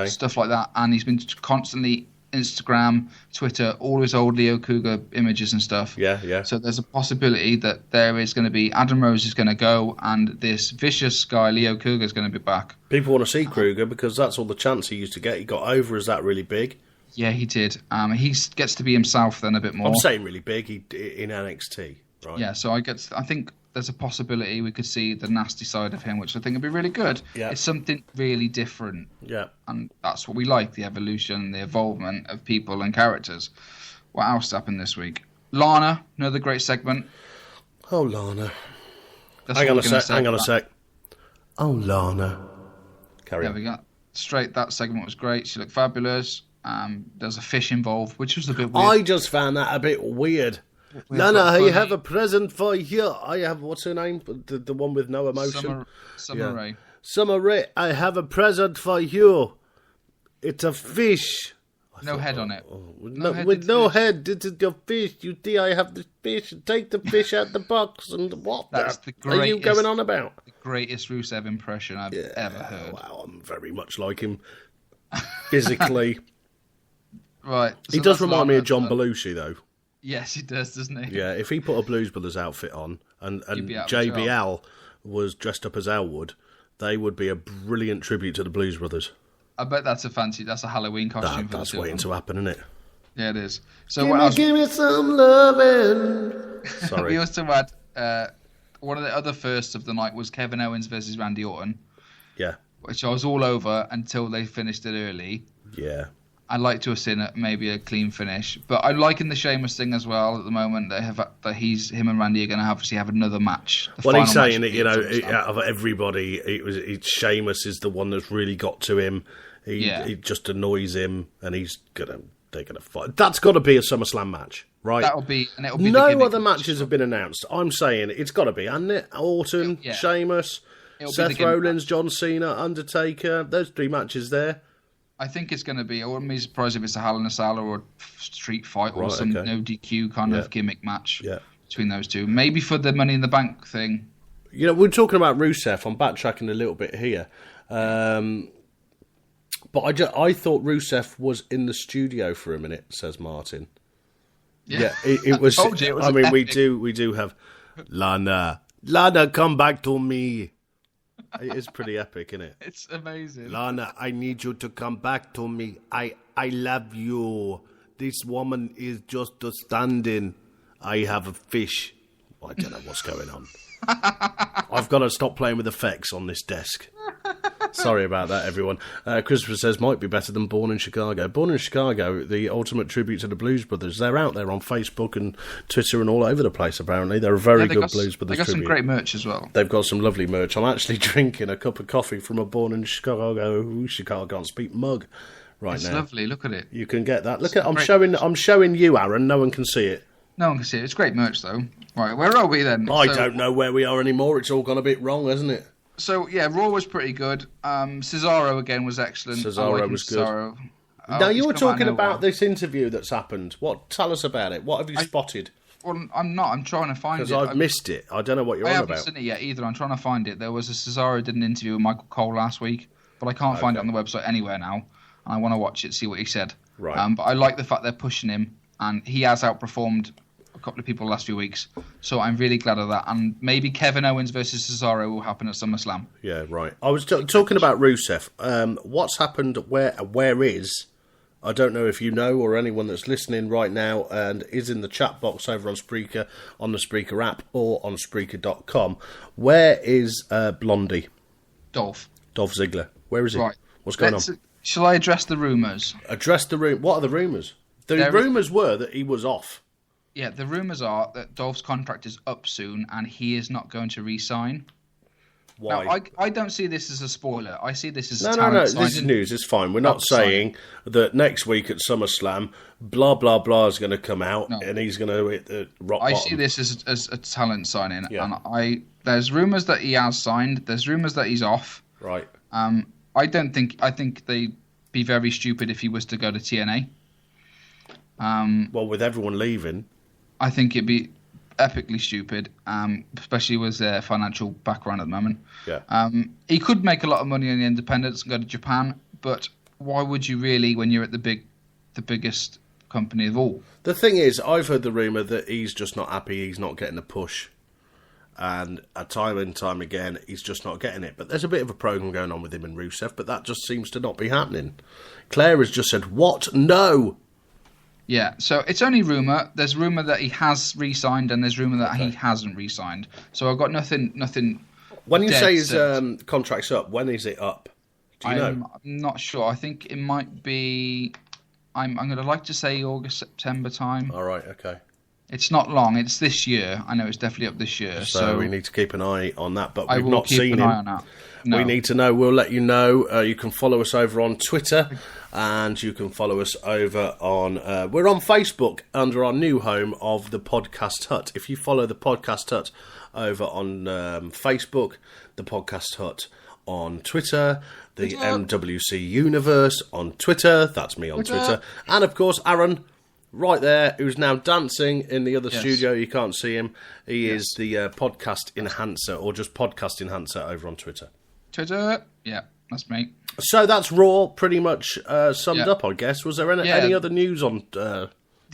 stuff like that. And he's been constantly Instagram, Twitter, all his old Leo Cougar images and stuff. Yeah. So there's a possibility that there is going to be Adam Rose is going to go, and this vicious guy Leo Cougar is going to be back. People want to see Kruger because that's all the chance he used to get. He got over as that really big. Yeah, he did. He gets to be himself then a bit more. I'm saying really big in NXT, right? Yeah, so I think there's a possibility we could see the nasty side of him, which I think would be really good. Yeah. It's something really different. Yeah. And that's what we like, the evolution, the evolvement of people and characters. What else happened this week? Lana, another great segment. Oh, Lana. Hang on a sec. Oh, Lana. Carry on. There we go. That segment was great. She looked fabulous. There's a fish involved, which was a bit weird. I just found that a bit weird. Lana, I have a present for you. I have, what's her name? The one with no emotion? Summer Rae. Summer Rae, I have a present for you. It's a fish. No head on it. With no head. This is your fish. You see, I have the fish. Take the fish out the box. And what are you going on about? The greatest Rusev impression I've ever heard. Wow, I'm very much like him physically. Right. So he does remind me of John Belushi, though. Yes, he does, doesn't he? Yeah, if he put a Blues Brothers outfit on and JBL was dressed up as Elwood, they would be a brilliant tribute to the Blues Brothers. I bet that's a Halloween costume. That's waiting to happen, isn't it? Yeah, it is. So give me some loving. Sorry. We also had one of the other firsts of the night was Kevin Owens versus Randy Orton. Yeah. Which I was all over until they finished it early. Yeah. I'd like to have seen maybe a clean finish, but I'm liking the Sheamus thing as well. At the moment, him and Randy are going to obviously have another match. Well, he's saying that out of everybody, Sheamus is the one that's really got to him. He just annoys him, and they're gonna fight. That's got to be a SummerSlam match, right? It'll be no other matches have been announced. I'm saying it's got to be, hasn't it? Orton, Sheamus, Seth Rollins, John Cena, Undertaker. Those 3 matches there. I think it's going to be. I wouldn't be surprised if it's a Hell in a Cell or a street fight or some no DQ kind of gimmick match between those two. Maybe for the Money in the Bank thing. You know, we're talking about Rusev. I'm backtracking a little bit here. But I thought Rusev was in the studio for a minute, says Martin. Yeah, it was. I mean, we do have Lana, come back to me. It is pretty epic, isn't it? It's amazing. Lana, I need you to come back to me. I love you. This woman is just a stand-in. I have a fish. I don't know what's going on. I've got to stop playing with effects on this desk. Sorry about that, everyone. Christopher says, might be better than Born in Chicago. Born in Chicago, the ultimate tribute to the Blues Brothers. They're out there on Facebook and Twitter and all over the place, apparently. They're a very good Blues Brothers tribute. They've got some great merch as well. They've got some lovely merch. I'm actually drinking a cup of coffee from a Born in Chicago, Chicago can't speak, mug right it's now. It's lovely. Look at it. You can get that. Look at I'm showing you, Aaron. No one can see it. No one can see it. It's great merch, though. Right, where are we then? I don't know where we are anymore. It's all gone a bit wrong, hasn't it? So, yeah, Raw was pretty good. Cesaro, again, was excellent. Cesaro was good. Now, you were talking about this interview that's happened. Tell us about it. What have you spotted? Well, I'm not. I'm trying to find it. Because I've missed it. I don't know what you're on about. I haven't seen it yet either. I'm trying to find it. There was a Cesaro did an interview with Michael Cole last week, but I can't find it on the website anywhere now. And I want to watch it, see what he said. Right. But I like the fact they're pushing him, and he has outperformed a couple of people the last few weeks. So I'm really glad of that. And maybe Kevin Owens versus Cesaro will happen at SummerSlam. Yeah, right. I was talking about Rusev. What's happened? Where is? I don't know if you know or anyone that's listening right now and is in the chat box over on Spreaker, on the Spreaker app or on Spreaker.com. Where is Blondie? Dolph Ziggler. Where is he? Right. What's going on? Shall I address the rumours? Address the rumours. What are the rumours? The rumours were that he was off. Yeah, the rumours are that Dolph's contract is up soon and he is not going to re-sign. Why? Now, I don't see this as a spoiler. I see this as no. This is news. It's fine. We're not saying that next week at SummerSlam, blah blah blah is going to come out and he's going to hit the rock bottom. I see this as a talent signing, and there's rumours that he has signed. There's rumours that he's off. Right. I think they'd be very stupid if he was to go to TNA. Well, with everyone leaving, I think it'd be epically stupid, especially with their financial background at the moment. Yeah. He could make a lot of money on the independents and go to Japan, but why would you really when you're at the biggest company of all? The thing is, I've heard the rumour that he's just not happy, he's not getting a push. And time and time again, he's just not getting it. But there's a bit of a programme going on with him and Rusev, but that just seems to not be happening. Claire has just said, what? No! Yeah, so it's only rumour. There's rumour that he has re-signed, and there's rumour that he hasn't re-signed. So I've got nothing. When you say his contract's up, when is it up? Do you know? I'm not sure. I think it might be... I'm going to like to say August, September time. All right, okay. It's not long. It's this year. I know it's definitely up this year. So we need to keep an eye on that, but we've not I will seen him. keep an eye on that. No. We need to know. We'll let you know. You can follow us over on Twitter, and you can follow us over on... we're on Facebook under our new home of the Podcast Hut. If you follow the Podcast Hut over on Facebook, the Podcast Hut on Twitter, the MWC Universe on Twitter, that's me on Twitter, and of course Aaron... right there, who's now dancing in the other studio. You can't see him. He is the podcast enhancer, or just podcast enhancer over on Twitter. Twitter, yeah, that's me. So that's Raw pretty much summed up, I guess. Was there any other news on... the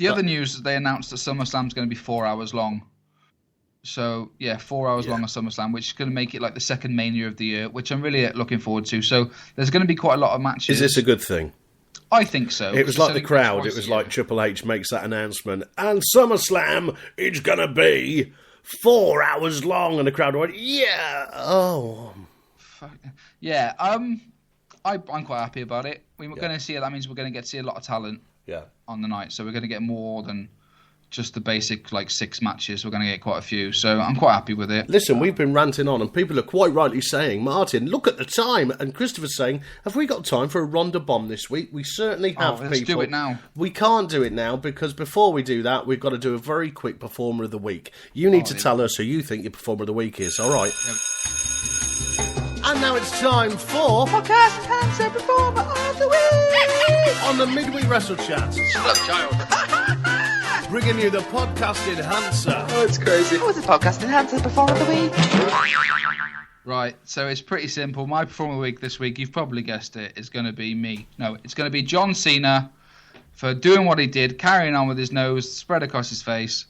other news is they announced that SummerSlam's going to be 4 hours long. So, 4 hours long of SummerSlam, which is going to make it like the second Mania of the year, which I'm really looking forward to. So there's going to be quite a lot of matches. Is this a good thing? I think so. It was like the crowd. It was like Triple H makes that announcement, and SummerSlam is going to be 4 hours long, and the crowd went, yeah, oh. Yeah, I'm quite happy about it. We're going to see it. That means we're going to get to see a lot of talent on the night, so we're going to get more than just the basic, 6 matches. We're going to get quite a few, so I'm quite happy with it. Listen, we've been ranting on, and people are quite rightly saying, Martin, look at the time, and Christopher's saying, have we got time for a Ronda Bomb this week? We certainly have, let's do it now. We can't do it now, because before we do that, we've got to do a very quick Performer of the Week. You need to tell us who you think your Performer of the Week is, all right? Yep. And now it's time for... Podcast Enhancer Performer of the Week! On the Midweek Wrestle Chat. Shut up, child. Bringing you the Podcast Enhancer. Oh, it's crazy. What's the Podcast Enhancer Performer of the Week? Right, so it's pretty simple. My Performer of the Week this week, you've probably guessed it, is going to be me. No, it's going to be John Cena for doing what he did, carrying on with his nose spread across his face.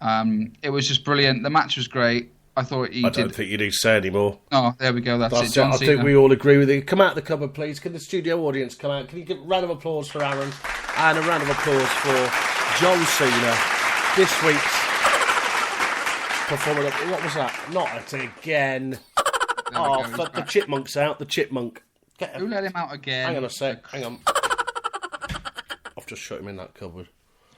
It was just brilliant. The match was great. I thought he did... I don't think you need to say anymore. Oh, there we go. That's it, John Cena. I think we all agree with you. Come out the cupboard, please. Can the studio audience come out? Can you give a round of applause for Aaron? And a round of applause for John Cena. This week's Performer. What was that? Not it again. Fuck, the chipmunk's out. The chipmunk. Who let him out again? Hang on a sec. Hang on. I've just shut him in that cupboard.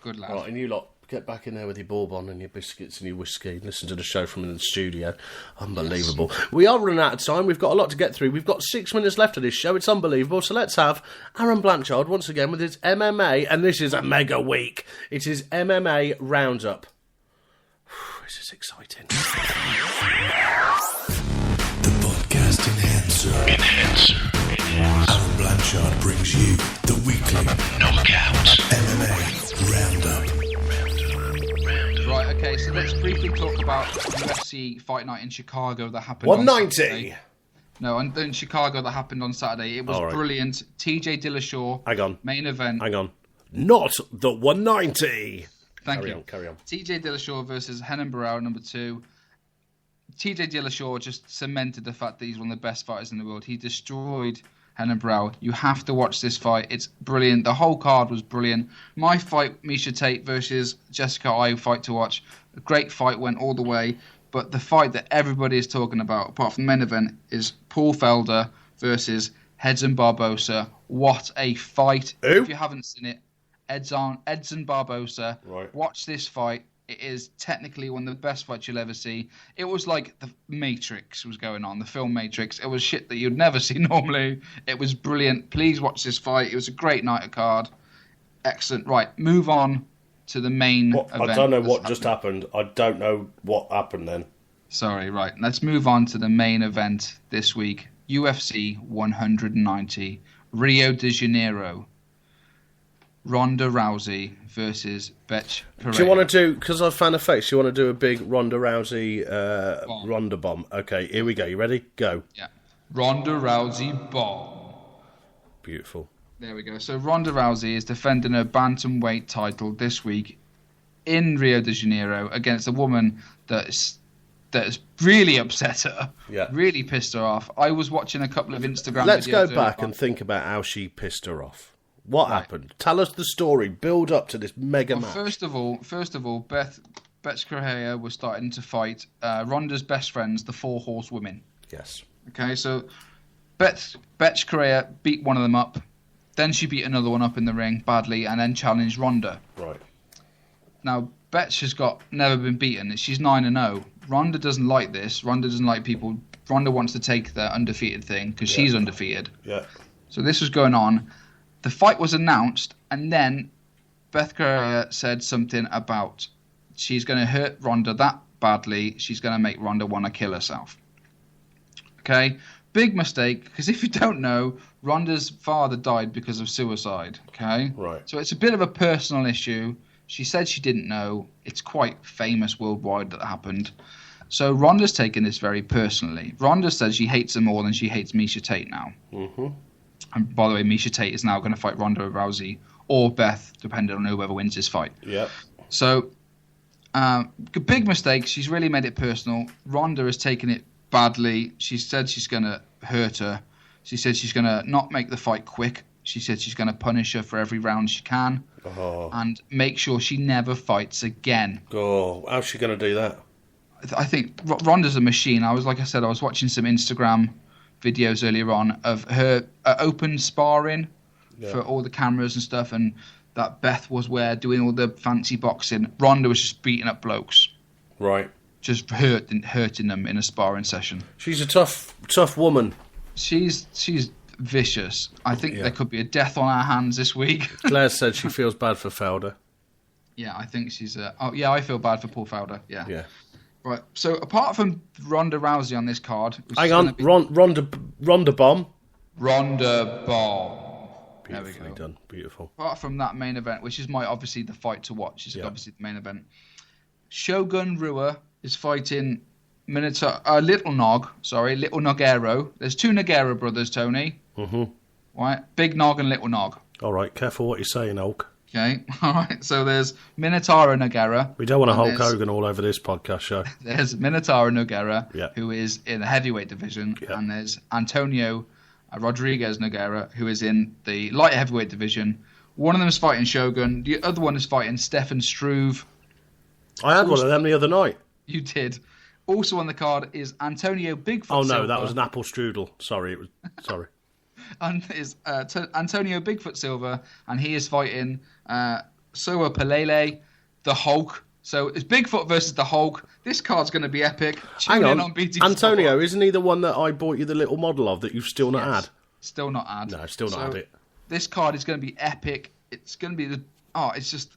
Good lad. Right, and you lot, get back in there with your bourbon and your biscuits and your whiskey. Listen to the show from in the studio. Unbelievable. Yes. We are running out of time. We've got a lot to get through. We've got 6 minutes left of this show. It's unbelievable. So let's have Aaron Blanchard once again with his MMA. And this is a mega week. It is MMA Roundup. This is exciting. The Podcast Enhancer. Aaron Blanchard brings you the weekly Knockout MMA Roundup. Right, okay, so let's briefly talk about UFC Fight Night in Chicago that happened 190! No, in Chicago that happened on Saturday. It was brilliant. TJ Dillashaw. Hang on. Main event. Hang on. Not the 190! Carry on. TJ Dillashaw versus Renan Barão, number 2. TJ Dillashaw just cemented the fact that he's one of the best fighters in the world. He destroyed Renan Barão. You have to watch this fight. It's brilliant. The whole card was brilliant. My fight, Miesha Tate versus Jessica Eye, fight to watch. A great fight, went all the way. But the fight that everybody is talking about, apart from the main event, is Paul Felder versus Edson Barbosa. What a fight. Who? If you haven't seen it, Edson Barbosa. Right. Watch this fight. It is technically one of the best fights you'll ever see. It was like the Matrix was going on, the film Matrix. It was shit that you'd never see normally. It was brilliant. Please watch this fight. It was a great night of card. Excellent. Right, move on to the main event. I don't know what just happened. I don't know what happened then. Sorry, right. Let's move on to the main event this week. UFC 190, Rio de Janeiro. Ronda Rousey versus Betch Pereira. Do you want to do, because I found a face, do you want to do a big Ronda Rousey Ronda bomb? Okay, here we go. You ready? Go. Yeah. Ronda Rousey bomb. Beautiful. There we go. So Ronda Rousey is defending her bantamweight title this week in Rio de Janeiro against a woman that's really upset her, really pissed her off. I was watching a couple of Instagram Let's videos. go back and think about how she pissed her off. What happened? Tell us the story. Build up to this mega match. First of all, Beth Correia was starting to fight Ronda's best friends, the Four Horsewomen. Yes. Okay, so Beth Correia beat one of them up. Then she beat another one up in the ring badly and then challenged Ronda. Right. Now, Betch has never been beaten. She's 9-0. Ronda doesn't like this. Ronda doesn't like people. Ronda wants to take the undefeated thing because she's undefeated. Yeah. So this was going on. The fight was announced, and then Beth Correia said something about she's going to hurt Ronda that badly. She's going to make Ronda want to kill herself. Okay? Big mistake, because if you don't know, Ronda's father died because of suicide. Okay? Right. So it's a bit of a personal issue. She said she didn't know. It's quite famous worldwide that happened. So Ronda's taken this very personally. Ronda says she hates her more than she hates Miesha Tate now. Mm-hmm. And by the way, Miesha Tate is now going to fight Ronda Rousey or Beth, depending on whoever wins this fight. Yeah. So, big mistake. She's really made it personal. Ronda has taken it badly. She said she's going to hurt her. She said she's going to not make the fight quick. She said she's going to punish her for every round she can and make sure she never fights again. Oh, how's she going to do that? I think Ronda's a machine. I was watching some Instagram videos earlier on of her open sparring for all the cameras and stuff, and that Beth was doing all the fancy boxing. Ronda was just beating up blokes. Right. Just hurting them in a sparring session. She's a tough woman. She's vicious. I think there could be a death on our hands this week. Claire said she feels bad for Felder. Yeah, I think she's... I feel bad for poor Felder, yeah. Yeah. Right, so apart from Ronda Rousey on this card... Hang on, Ronda Bomb. Ronda Bomb. Beautifully done, beautiful. Apart from that main event, which is obviously the fight to watch, is obviously the main event. Shogun Rua is fighting Little Nogueiro. There's two Nogueira brothers, Tony. Mm-hmm. Right, Big Nog and Little Nog. All right, careful what you're saying, Hulk. Okay, all right. So there's Minotauro Nogueira. We don't want a Hulk Hogan all over this podcast show. There's Minotauro Nogueira, who is in the heavyweight division, and there's Antonio Rodriguez Nogueira, who is in the light heavyweight division. One of them is fighting Shogun. The other one is fighting Stefan Struve. I had one of them the other night. You did. Also on the card is Antonio Bigfoot Silva. Oh no, that was an apple strudel. Sorry. And is Antonio Bigfoot Silva, and he is fighting Soa Pelele, the Hulk. So it's Bigfoot versus the Hulk. This card's going to be epic. Hang on, BT Antonio, Sport. Isn't he the one that I bought you the little model of that you've still not had? Still not had. No, still not had it. This card is going to be epic. It's going to be it's just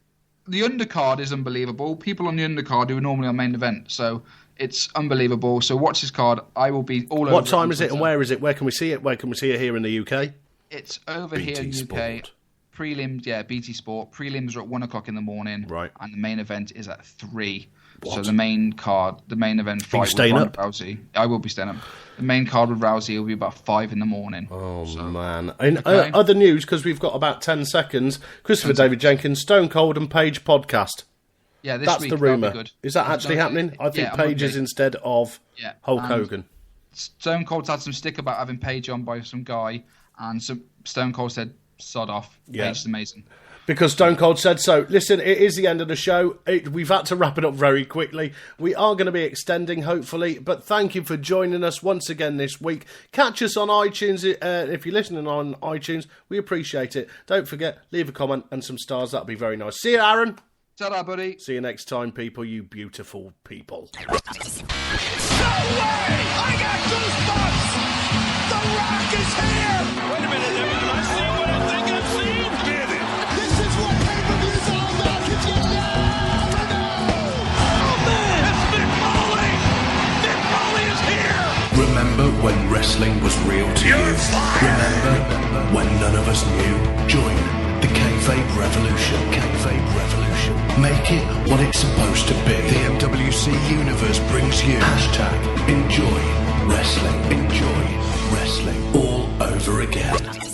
the undercard is unbelievable. People on the undercard who are normally on main event, so it's unbelievable. So watch this card. I will be all over. What time is it and where is it? Where can we see it? Where can we see it here in the UK? It's over BT here in the UK. Sport. Prelims, BT Sport. Prelims are at 1:00 in the morning. Right. And the main event is at 3. What? So the main event fight with Ronda Rousey. I will be staying up. The main card with Rousey will be about 5 in the morning. Oh, man. In other news, because we've got about 10 seconds, Christopher David Jenkins, Stone Cold and Page podcast. Yeah, this That's week, the rumour. Is that actually happening? I think Page is instead of Hulk Hogan. Stone Cold's had some stick about having Page on by some guy, and Stone Cold said, sod off. Page is amazing. Because Stone Cold said so. Listen, it is the end of the show. We've had to wrap it up very quickly. We are going to be extending, hopefully. But thank you for joining us once again this week. Catch us on iTunes. If you're listening on iTunes, we appreciate it. Don't forget, leave a comment and some stars. That'd be very nice. See you, Aaron. Ta-da, buddy. See you next time, people, you beautiful people. No way! I got goosebumps! The Rock is here! Wait a minute, am I seeing what I think I've seen? Get it! This is what pay-per-views are about, because you never know! Oh, man! It's Mick Foley! Mick Foley is here! Remember when wrestling was real to you? Remember when none of us knew? Join the Kayfabe Revolution. Kayfabe Revolution. Make it what it's supposed to be. The MWC Universe brings you #enjoy wrestling. Enjoy wrestling all over again.